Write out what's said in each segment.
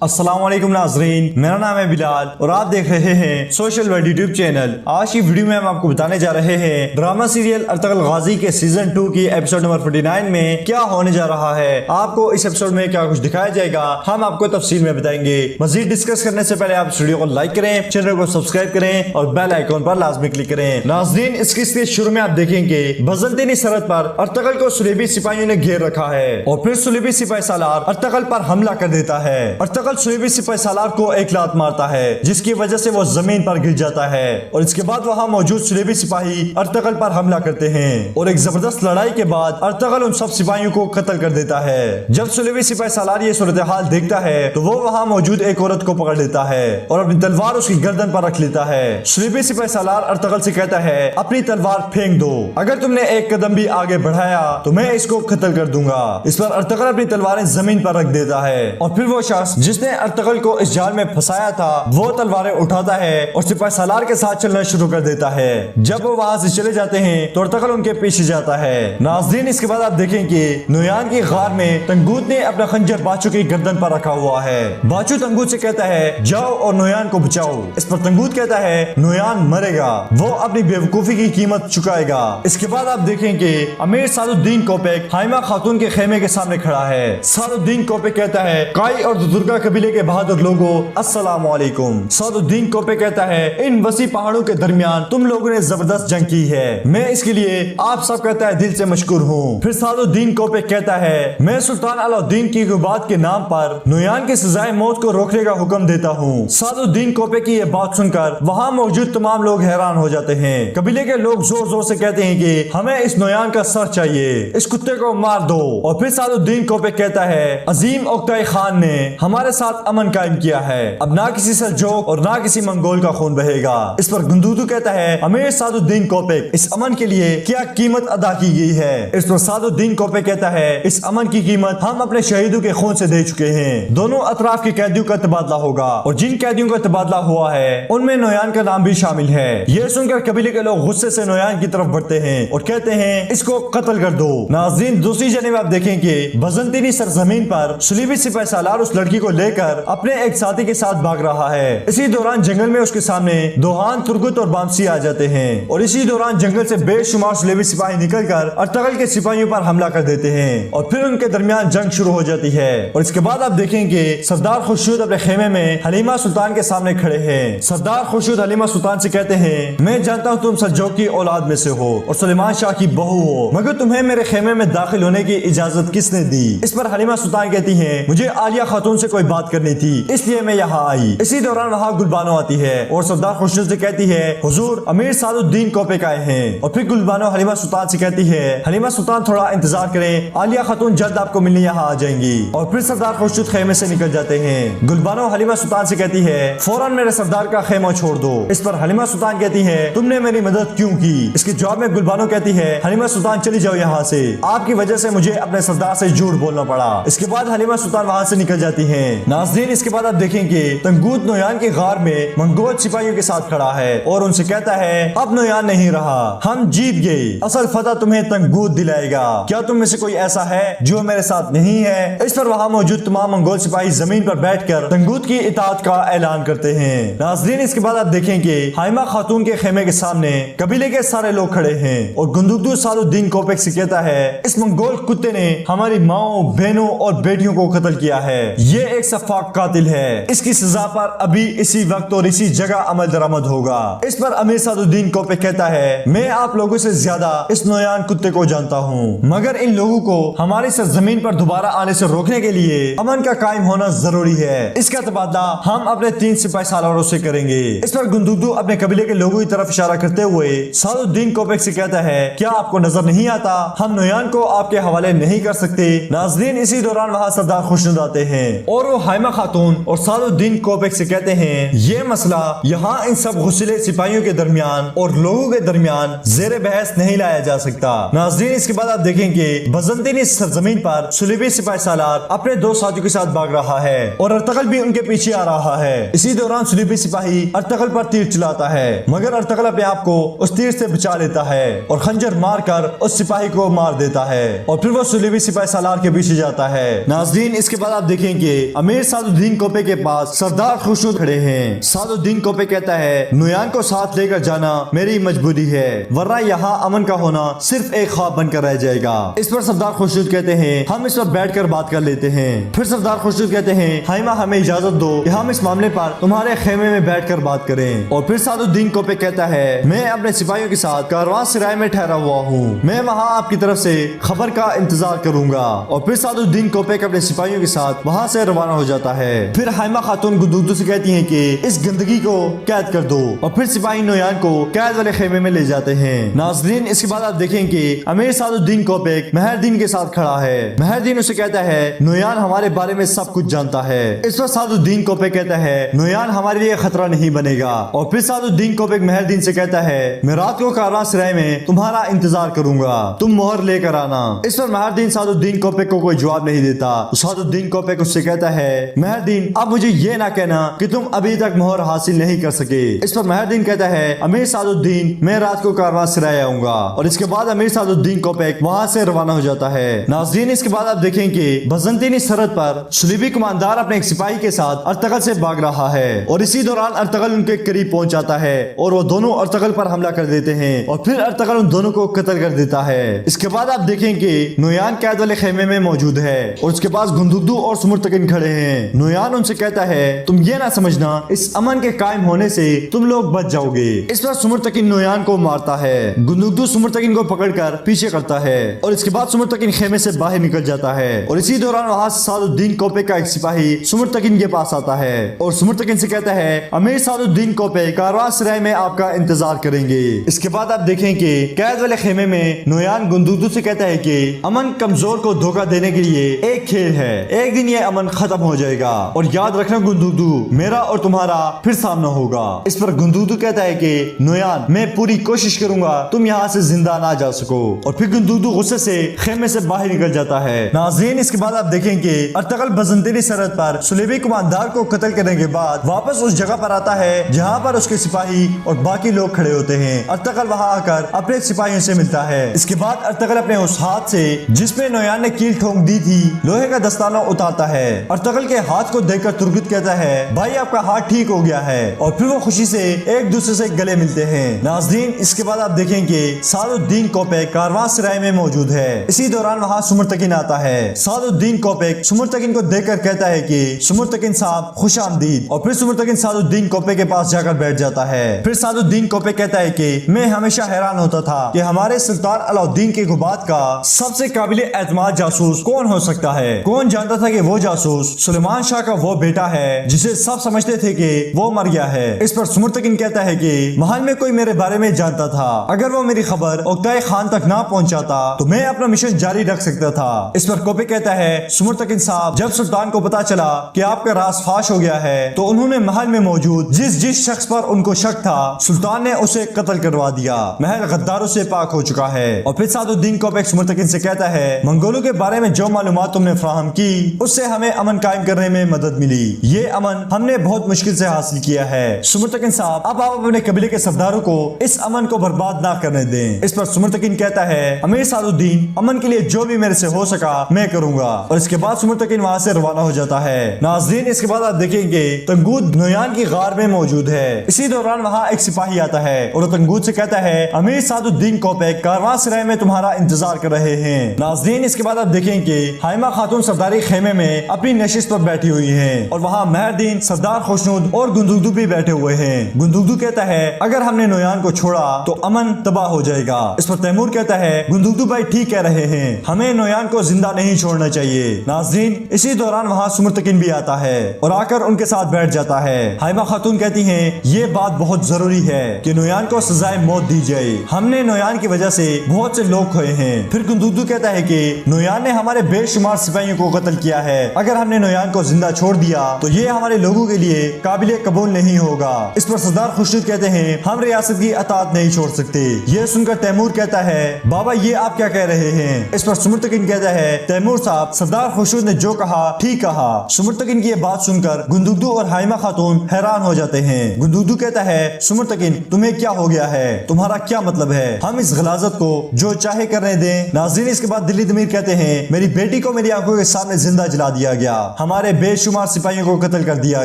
अस्सलाम वालेकुम नाज़रीन, मेरा नाम है बिलाल और आप देख रहे हैं सोशल वर्ल्ड यूट्यूब चैनल। आज की वीडियो में हम आपको बताने जा रहे हैं ड्रामा सीरियल अर्तुगरुल गाजी के सीजन 2 की एपिसोड नंबर 49 में क्या होने जा रहा है। आपको इस एपिसोड में क्या कुछ दिखाया जाएगा हम आपको तफसील में बताएंगे। मजीद डिस्कस करने से पहले आप इस वीडियो को लाइक करें, चैनल को सब्सक्राइब करें और बेल आइकॉन पर लाजमी क्लिक करें। नाज़रीन, इस किस्से के शुरू में आप देखेंगे बजंतीनी सरहद पर अर्तुगरुल को सुलेबी सिपाहियों ने घेर रखा है और फिर सुलेबी सिपाही सालार अर्तुगरुल पर हमला कर देता है। अर्तुगरुल सुलेबी सिपाही सालार को एक लात मारता है जिसकी वजह से वो जमीन पर गिर जाता है और इसके बाद वहाँ मौजूद सुलेबी सिपाही अर्तुगरुल पर हमला करते हैं और एक जबरदस्त लड़ाई के बाद अर्तुगरुल उन सब सिपाहियों को कत्ल कर देता है। जब सुलेबी सिपाही सालार ये सूरत हाल देखता है तो वो वहाँ मौजूद एक औरत को पकड़ लेता है और अपनी तलवार उसकी गर्दन पर रख लेता है। सुलेबी सिपाही सालार अर्तुगरुल से कहता है अपनी तलवार फेंक दो, अगर तुमने एक कदम भी आगे बढ़ाया तो मैं इसको कत्ल कर दूंगा। इस पर अर्तुगरुल अपनी तलवारें जमीन पर रख देता है और फिर वो शख्स जिसने अर्तुगरुल को इस जाल में फंसाया था वो तलवारें उठाता है और सिपाही सालार के साथ चलना शुरू कर देता है। जब वो वहाँ से चले जाते हैं तो अर्तुगरुल उनके पीछे जाता है। नाज़रीन, इसके बाद आप देखें कि नुयान की गार में तंगूत ने अपना खंजर बाचू की गर्दन पर रखा हुआ है। बाचू तंगूत से कहता है जाओ और नुयान को बचाओ। इस पर तंगूत कहता है नुयान मरेगा, वो अपनी बेवकूफी की कीमत चुकाएगा। इसके बाद आप देखें कि अमीर सादुद्दीन कोपेक हाइमा खातून के खेमे के सामने खड़ा है। सादुद्दीन कोपेक कहता है काई और दुर्गा कबीले के बहादुर लोगों अस्सलाम वालेकुम। सादुद्दीन कोपेक कहता है इन वसी पहाड़ों के दरमियान तुम लोगों ने जबरदस्त जंग की है, मैं इसके लिए आप सब कहता है दिल से मशकूर हूँ। फिर सादुद्दीन कोपेक कहता है मैं सुल्तान अलाउद्दीन की गुबात के नाम पर नुयान की सजाए मौत को रोकने का हुक्म देता हूँ। सादुद्दीन कोपेक की यह बात सुनकर वहाँ मौजूद तमाम लोग हैरान हो जाते हैं। कबीले के लोग जोर जोर से कहते हैं कि हमें इस नुयान का सर चाहिए, इस कुत्ते को मार दो। और फिर सादुद्दीन कोपेक कहता है अजीम ओक्ताई खान ने हमारे साथ अमन कायम किया है, अब ना किसी सल्जूक और ना किसी मंगोल का खून बहेगा। इस पर गुंदुदू कहता है अमीर सादुद्दीन कोपेक इस अमन के लिए क्या कीमत अदा की गई है। इस पर सादुद्दीन कोपेक कहता है इस अमन की कीमत हम अपने शहीदों के खून से दे चुके हैं। दोनों अतराफ के कैदियों का तबादला होगा और जिन कैदियों का तबादला हुआ है उनमें नुयान का नाम भी शामिल है। ये सुनकर कबीले के लोग गुस्से से नुयान की तरफ बढ़ते हैं और कहते हैं इसको कत्ल कर दो। नाज़रीन, दूसरी जनिब आप देखें कि बजंतीनी सरजमीन पर सुलेबी सिपाही सालार उस लड़की को लेकर अपने एक साथी के साथ भाग रहा है। इसी दौरान जंगल में उसके सामने दोहान, तुर्गुत और बामसी आ जाते हैं और इसी दौरान जंगल से बेशुमार सुलेबी सिपाही निकलकर अर्तुगरुल के सिपाहियों पर हमला कर देते हैं और फिर उनके दरमियान जंग शुरू हो जाती है। और इसके बाद आप देखेंगे सरदार खुर्शीद अपने खेमे में हलीमा सुल्तान के सामने खड़े हैं। सरदार खुर्शीद हलीमा सुल्तान से कहते हैं मैं जानता हूँ तुम सल्जूक की औलाद में से हो और सुलेमान शाह की बहू हो, मगर तुम्हें मेरे खेमे में दाखिल होने की इजाजत किसने दी। इस पर हलीमा सुल्तान कहती है मुझे आलिया खातून से कोई बात करनी थी इसलिए मैं यहाँ आई। इसी दौरान वहाँ गुलबानो आती है और सरदार खुर्शीद से कहती है हुजूर अमीर सादुद्दीन कोपेक आए हैं। और फिर गुलबानो हलीमा सुल्तान से कहती है हलीमा सुल्तान थोड़ा इंतजार करें, आलिया खातून जल्द आपको मिलने यहाँ आ जाएंगी। और फिर सरदार खुर्शीद खेमे से निकल जाते हैं। गुलबानो हलीमा सुल्तान से कहती है फौरन मेरे सरदार का खेमा छोड़ दो। इस पर हलीमा सुल्तान कहती है तुमने मेरी मदद क्यों की। इसके जवाब में गुलबानो कहती है हलीमा सुल्तान चली जाओ यहाँ से, आपकी वजह से मुझे अपने सरदार से झूठ बोलना पड़ा। इसके बाद हलीमा सुल्तान वहाँ से निकल जाती है। नाज़रीन, इसके बाद आप देखेंगे तंगूत नुयान के गार में मंगोल सिपाहियों के साथ खड़ा है और उनसे कहता है अब नुयान नहीं रहा, हम जीत गए, असल फतह तुम्हें तंगूत दिलाएगा, क्या तुम में से कोई ऐसा है जो मेरे साथ नहीं है। इस पर वहाँ मौजूद तमाम मंगोल सिपाही जमीन पर बैठकर तंगूत की इताअत का ऐलान करते हैं। नाज़रीन, इसके बाद आप देखेंगे हाइमा खातून के खेमे के सामने कबीले के सारे लोग खड़े हैं और गुंदुदू सादुद्दीन कोपेक से कहता है इस मंगोल कुत्ते ने हमारी माओ, बहनों और बेटियों को कत्ल किया है, ये एक सफाक कातिल है, इसकी सजा पर अभी इसी वक्त और इसी जगह अमल दरामद होगा। इस पर अमीर सादुद्दीन कोपेक कहता है मैं आप लोगों से ज्यादा इस नुयान कुत्ते को जानता हूँ, मगर इन लोगों को हमारी सरजमीन पर दोबारा आने से रोकने के लिए अमन का कायम होना जरूरी है, इसका तबादला हम अपने 3 सिपाही सालारों से करेंगे। इस पर गुंदुदू अपने कबीले के लोगों की तरफ इशारा करते हुए सादुद्दीन कोपेक से कहता है क्या आपको नजर नहीं आता हम नुयान को आपके हवाले नहीं कर सकते। नाज़रीन, इसी दौरान वहाँ सरदार खुर्शीद आते हैं और वो हाइमा खातून और सादुद्दीन कोपेक से कहते हैं ये मसला यहाँ इन सब गुस्सिले सिपाहियों के दरमियान और लोगों के दरमियान जेर बहस नहीं लाया जा सकता। नाज़रीन, इसके बाद आप देखेंगे बजंतीनी सरजमीन पर सुलेबी सिपाही सालार अपने 2 साथियों के साथ भाग रहा है और अर्तुगरुल भी उनके पीछे आ रहा है। इसी दौरान सुलेबी सिपाही अर्तुगरुल पर तीर चलाता है मगर अर्तुगरुल अपने आप को उस तीर से बचा लेता है और खंजर मार कर उस सिपाही को मार देता है और फिर वो सुलेबी सिपाही सालार के पीछे जाता है। नाज़रीन, इसके बाद आप देखेंगे अमीर अमीर सादुद्दीन कोपे के पास सरदार खुशनुद खड़े हैं। सादुद्दीन कोपे कहता है नुयान को साथ लेकर जाना मेरी मजबूरी है, वरना यहाँ अमन का होना सिर्फ एक ख्वाब बनकर रह जाएगा। इस पर सरदार खुशनुद कहते हैं हम इस पर बैठकर बात कर लेते हैं। फिर सरदार खुशनुद कहते हैं हाइमा हमें इजाजत दो कि हम इस मामले पर तुम्हारे खेमे में बैठकर बात करें। और फिर सादुद्दीन कोपे कहता है मैं अपने सिपाहियों के साथ कारवां सराय में ठहरा हुआ हूँ, मैं वहाँ आपकी तरफ से खबर का इंतजार करूंगा। और फिर सादुद्दीन कोपे अपने सिपाहियों के साथ वहाँ से रवाना हो जाता है। फिर हाइमा खातून गुंदुगदू से कहती हैं कि इस गंदगी को कैद कर दो, और फिर सिपाही नोयान को कैद वाले खेमे में ले जाते हैं। नाज़रीन, इसके बाद आप देखें कि अमीर सादुद्दीन कोपे मेहरदीन के साथ खड़ा है। मेहरदीन उसे कहता है नोयान हमारे बारे में सब कुछ जानता है। इस पर सादुद्दीन कोपे कहता है नोयान हमारे लिए खतरा नहीं बनेगा। और फिर सादुद्दीन कोपे मेहरदीन से कहता है मैं रात को कारवां सराय में तुम्हारा इंतजार करूंगा, तुम मोहर लेकर आना। इस पर मेहरदीन सादुद्दीन कोपे को कोई जवाब नहीं देता। सादुद्दीन कोपे उससे कहता है मेहरदीन अब मुझे ये ना कहना कि तुम अभी तक मोहर हासिल नहीं कर सके। इस पर मेहरदीन कहता है अमीर सादुद्दीन मैं रात को कारवां सराय आऊंगा। और इसके बाद अमीर सादुद्दीन कोपे वहाँ से रवाना हो जाता है। नाज़रीन, इसके बाद आप देखें कि बजंतीनी सरहद पर सलीबी कमांडर अपने एक सिपाही के साथ अर्तगल से भाग रहा है, और इसी दौरान अर्तगल उनके करीब पहुंच जाता है और वो दोनों अर्तगल पर हमला कर देते हैं, और फिर अर्तगल उन दोनों को कत्ल कर देता है। इसके बाद आप देखें कि नोयान कैद वाले खेमे में मौजूद है और उसके पास गुंदुगदू और सुमुर्तकिन खड़े हैं। नोयान उनसे कहता है तुम ये ना समझना इस अमन के कायम होने से तुम लोग बच जाओगे। इस पर सुमुर्तकिन नोयान को मारता है। गुंदुगदू सुमुर्तकिन को पकड़कर पीछे करता है और इसके बाद सुमुर्तकिन खेमे से बाहर निकल जाता है। और इसी दौरान वहाँ सादुद्दीन कोपे का एक सिपाही सुमुर्तकिन के पास आता है और सुमुर्तकिन से कहता है अमीर सादुद्दीन कोपे कारवां सराय में आपका इंतजार करेंगे। इसके बाद आप देखें कि कैद वाले खेमे में नोयान गुंदुगदू से कहता है कि अमन कमजोर को धोखा देने के लिए एक खेल है, एक दिन ये अमन खत्म हो जाएगा और याद रखना गुंदुगदू मेरा और तुम्हारा फिर सामना होगा। इस पर गुंदुगदू कहता है कि नोयान मैं पूरी कोशिश करूंगा तुम यहाँ से जिंदा ना जा सको। और फिर गुंदुगदू गुस्से से खेमे से बाहर निकल जाता है। नाज़रीन, इसके बाद आप देखें कि अर्तगल बजंतीनी सरहद पर सलीबी कमांडर को कत्ल करने के बाद वापस उस जगह पर आता है जहाँ पर उसके सिपाही और बाकी लोग खड़े होते हैं। अर्तगल वहाँ आकर अपने सिपाहियों से मिलता है। इसके बाद अर्तगल अपने उस हाथ से जिसमें नोयान ने कील ठोक दी थी लोहे का दस्ताना उतारता है। अर्तगल के हाथ को देखकर तुर्गुत कहता है भाई आपका हाथ ठीक हो गया है, और फिर वो खुशी से एक दूसरे से गले मिलते हैं। नाज़रीन, इसके बाद आप देखें कि सादुद्दीन कोपे कारवां सराय में मौजूद है। इसी दौरान वहाँ सुमुर्तकिन आता है। सादुद्दीन कोपे सुमुर्तकिन को देखकर कहता है कि सुमुर्तकिन साहब खुश आमदीद। और फिर सुमुर्तकिन सादुद्दीन कोपे के पास जाकर बैठ जाता है। फिर सादुद्दीन कोपे कहता है कि मैं हमेशा हैरान होता था कि हमारे सुल्तान अलाउद्दीन के गुबात का सबसे काबिल एतमाद जासूस कौन हो सकता है। कौन जानता था कि वो जासूस सुलेमान शाह का वो बेटा है जिसे सब समझते थे कि वो मर गया है। इस पर सुमुर्तकिन कहता है कि महल में कोई मेरे बारे में जानता था, अगर वो मेरी खबर ओक्ताई खान तक ना पहुंचाता तो मैं अपना मिशन जारी रख सकता था। इस पर कोपे कहता है सुमुर्तकिन साहब जब सुल्तान को पता चला कि आपका राज फाश हो गया है तो उन्होंने महल में मौजूद जिस शख्स पर उनको शक था सुल्तान ने उसे कत्ल करवा दिया। महल गद्दारों से पाक हो चुका है। और फिर सादुद्दीन कोपे सुमुर्तकिन से कहता है मंगोलों के बारे में जो मालूमात तुमने फराहम की उससे हमें अमन कायम करने में मदद मिली। ये अमन हमने बहुत मुश्किल से हासिल किया है। सुमुर्तकिन साहब अब आप अपने कबीले के सरदारों को इस अमन को बर्बाद ना करने दें। इस पर सुमुर्तकिन कहता है अमीर सादुद्दीन अमन के लिए जो भी मेरे से हो सका मैं करूंगा। और इसके बाद सुमुर्तकिन वहाँ से रवाना हो जाता है। नाज़रीन, इसके बाद आप देखेंगे तंगूद नोयान की गार में मौजूद है। इसी दौरान वहाँ एक सिपाही आता है और तंगूद से कहता है अमीर सादुद्दीन कोपे कारवां सराय में तुम्हारा इंतजार कर रहे हैं। नाज़रीन, इसके बाद आप देखेंगे हाइमा खातून सरदारी खेमे में अपनी नशिस्त पर बैठी हुई है और वहाँ मेहरदीन, सरदार खुशनुद और गुंदुगदू भी बैठे हुए हैं। गुंदुगदू कहता है अगर हमने नोयान को छोड़ा तो अमन तबाह हो जाएगा। इस पर तैमूर कहता है गुंदुगदू भाई ठीक कह रहे हैं, हमें नोयान को जिंदा नहीं छोड़ना चाहिए। नाज़रीन, इसी दौरान वहाँ सुमुर्तकिन भी आता है और आकर उनके साथ बैठ जाता है। हाइमा खातून कहती हैं ये बात बहुत जरूरी है कि नोयान को सजाए मौत दी जाए, हमने नोयान की वजह से बहुत से लोग खोए हैं। फिर गुंदुगदू कहता है कि नोयान ने हमारे बेशुमार सिपाहियों को कत्ल किया है, अगर हमने नोयान को जिंदा छोड़ दिया तो ये हमारे लोगों के लिए काबिल कबूल नहीं होगा। इस पर सरदार खुर्शीद कहते हैं हम रियासत की अतात नहीं छोड़ सकते। ये सुनकर तैमूर कहता है बाबा ये आप क्या कह रहे हैं। इस पर सुमुर्तकिन कहता है तैमूर साहब सरदार खुर्शीद ने जो कहा ठीक कहा। सुमुर्तकिन की ये बात सुनकर गुंदुगदू और हाइमा खातून हैरान हो जाते हैं। गुंदुगदू कहता है सुमुर्तकिन तुम्हें क्या हो गया है, तुम्हारा क्या मतलब है, हम इस गलाजत को जो चाहे करने दें। नाज़रीन, इसके बाद दिल्ली दमीर कहते हैं मेरी बेटी को मेरी आंखों के सामने जिंदा जला दिया गया हमारे बेशुमार सिपाहियों को कत्ल कर दिया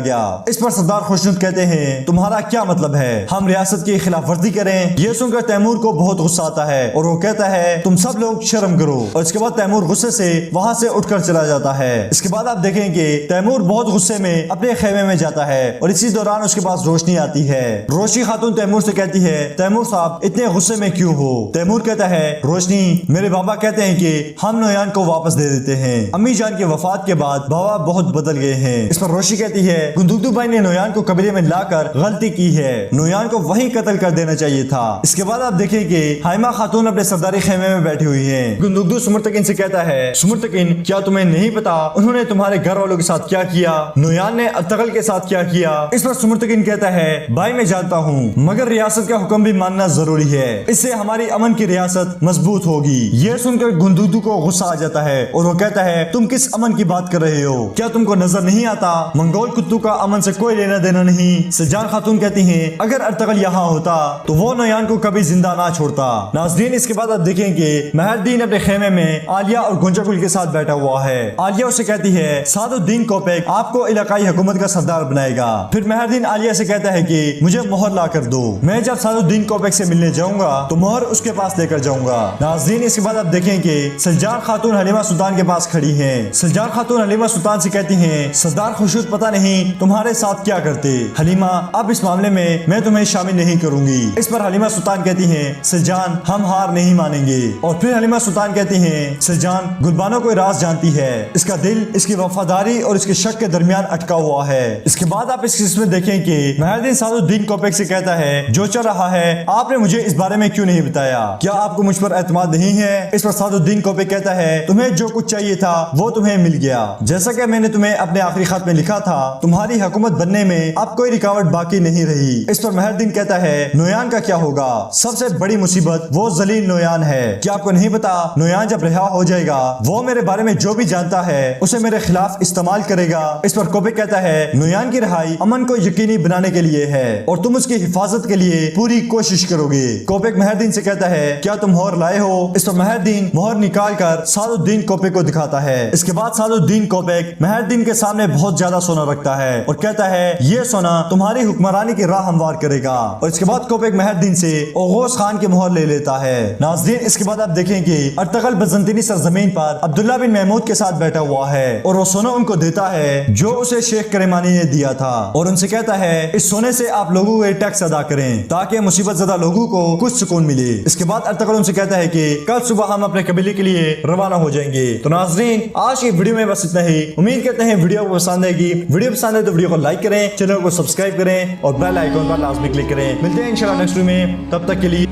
गया। इस पर सरदार खुशनुद कहते हैं तुम्हारा क्या मतलब है, हम रियासत की खिलाफ वर्जी करें? ये सुनकर तैमूर को बहुत गुस्सा आता है और वो कहता है तुम सब लोग शर्म करो। और इसके बाद तैमूर गुस्से से वहाँ से उठकर चला जाता है। इसके बाद आप देखेंगे तैमूर बहुत गुस्से में अपने खेमे में जाता है और इसी दौरान उसके पास रोशनी आती है। रोशनी खातून तैमूर से कहती है तैमूर साहब इतने गुस्से में क्यों हो? तैमूर कहता है रोशनी मेरे बाबा कहते हैं कि हम नोयान को वापस दे देते हैं। अम्मी जान के वफात के बाद बाबा बहुत बदल गए हैं। इस पर रोशनी कहती है गुंदुकदू भाई ने नोयान को कब्जे में लाकर गलती की है, नोयान को वहीं कत्ल कर देना चाहिए था। इसके बाद आप देखेंगे हाइमा खातून अपने सरदारी खेमे में बैठी हुई है। गुंदुकदू सुमरतकिन से कहता है सुमरतकिन क्या तुम्हें नहीं पता उन्होंने तुम्हारे घर वालों के साथ क्या किया, नोयान ने अर्तगल के साथ क्या किया? इस पर सुमरतकिन कहता है भाई मैं जानता हूँ मगर रियासत का हुक्म भी मानना जरूरी है, इससे हमारी अमन की रियासत मजबूत होगी। यह सुनकर गुंदुकदू को गुस्सा आ जाता है और वो कहता है तुम किस अमन की बात कर रहे हो, क्या तुमको नजर नहीं आता मंगोल कुत्तू का अमन से कोई लेना देना नहीं? सज्जान खातून कहती हैं अगर अर्तगल यहाँ होता तो वो नोयान को कभी जिंदा ना छोड़ता। नाज़रीन इसके बाद आप देखेंगे महरदीन अपने खेमे में आलिया और गुंजाकुल के साथ बैठा हुआ है। आलिया उसे कहती है सादुद्दीन कोपेक आपको इलाकाई हुकूमत का सरदार बनाएगा। फिर महरदीन आलिया से कहता है कि मुझे मोहर ला कर दो, मैं जब सादुद्दीन कोपेक से मिलने जाऊंगा तो मोहर उसके पास लेकर जाऊंगा। नाज़रीन इसके बाद आप देखेंगे सज्जान खातून हलीमा सुल्तान के पास खड़ी है। सज्जान खातून हलीमा सुल्तान से कहती है सरदार खुशनुद पता नहीं तुम्हारे साथ क्या करते, हलीमा अब इस मामले में मैं तुम्हें शामिल नहीं करूंगी। इस पर हलीमा सुल्तान कहती है सज्जान हम हार नहीं मानेंगे। और फिर हलीमा सुल्तान कहती है सज्जान गुलबानो कोई राज जानती है, इसका दिल इसकी वफादारी और इसके शक के दरमियान अटका हुआ है। इसके बाद आप इस किस्म में देखें कि महरदीन सादुद्दीन कोपेक से कहता है जो चल रहा है आपने मुझे इस बारे में क्यों नहीं बताया, क्या आपको मुझ पर एतमाद नहीं है? इस पर सादुद्दीन कोपेक कहता है तुम्हें जो कुछ चाहिए था वो तुम्हें मिल गया, जैसा कि मैंने तुम्हें अपने आखिरी खत में लिखा था तुम्हारी हुकूमत बनने में अब कोई रुकावट बाकी नहीं रही। इस पर महरदीन कहता है नोयान का क्या होगा, सबसे बड़ी मुसीबत वो जलील नोयान है, क्या आपको नहीं पता नोयान जब रिहा हो जाएगा वो मेरे बारे में जो भी जानता है उसे मेरे खिलाफ इस्तेमाल करेगा। इस पर कोपेक कहता है नोयान की रिहाई अमन को यकीनी बनाने के लिए है और तुम उसकी हिफाजत के लिए पूरी कोशिश करोगे। कोपेक महरदीन से कहता है क्या तुम मोहर लाए हो? इस पर महरदीन मोहर निकाल कर सादुद्दीन कोपेक को दिखाता है। इसके बाद सादुद्दीन कोपेक महरदीन के सामने बहुत ज्यादा सोना रखता है और कहता है ये सोना तुम्हारी हुक्मरानी की राह हमवार करेगा। और इसके बाद कोपेक महरदीन से ओगोस खान की मोहर ले लेता है। नाज़रीन इसके बाद आप देखेंगे अर्तगल बजंतीनी सरजमीन पर अब्दुल्ला बिन महमूद के साथ बैठा हुआ है और वो सोना उनको देता है जो उसे शेख करेमानी ने दिया था और उनसे कहता है इस सोने से आप लोगों को टैक्स अदा करें ताकि मुसीबत ज़दा लोगों को कुछ सुकून मिले। इसके बाद अर्तगल उनसे कहता है कि कल सुबह हम अपने कबीले के लिए रवाना हो जाएंगे। तो नाज़रीन आज की वीडियो में बस इतना ही, उम्मीद करते हैं वीडियो को पसंद आएगी। वीडियो पसंद है तो वीडियो को लाइक करें, चैनल को सब्सक्राइब करें और बेल आइकन पर लाजमी क्लिक करें। मिलते हैं इंशाल्लाह नेक्स्ट वीडियो में, तब तक के लिए